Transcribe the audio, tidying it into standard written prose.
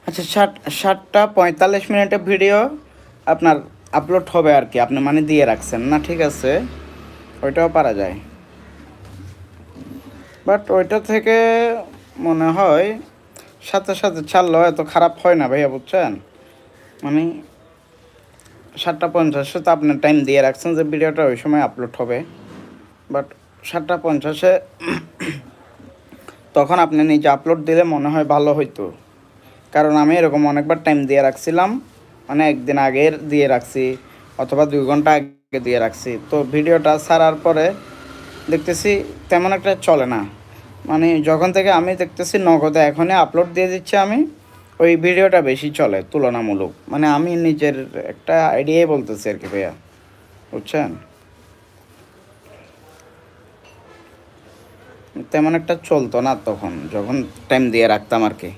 আচ্ছা, 7:45 ভিডিও আপনার আপলোড হবে আর কি, আপনি মানে দিয়ে রাখছেন না, ঠিক আছে, ওইটাও পারা যায়। বাট ওইটা থেকে মনে হয় সাথে সাথে ছাড়লেও এত খারাপ হয় না ভাইয়া, বুঝছেন? মানে 7:50 তো আপনার টাইম দিয়ে রাখছেন যে ভিডিওটা ওই সময় আপলোড হবে, বাট 7:50 তখন আপনি নিজে আপলোড দিলে মনে হয় ভালো হইতো। কারণ আমি এরকম অনেকবার টাইম দিয়ে রাখছিলাম, মানে একদিন আগের দিয়ে রাখছি অথবা 2 ঘন্টা আগে দিয়ে রাখছি, তো ভিডিওটা ছাড়ার পরে দেখতেছি তেমন একটা চলে না। মানে যখন থেকে আমি দেখতেছি নগদে এখনই আপলোড দিয়ে দিচ্ছি আমি, ওই ভিডিওটা বেশি চলে তুলনামূলক। মানে আমি নিজের একটা আইডিয়াই বলতেছি আর কি ভাইয়া, বুঝছেন? তেমন একটা চলতো না তখন যখন টাইম দিয়ে রাখতাম আর কি।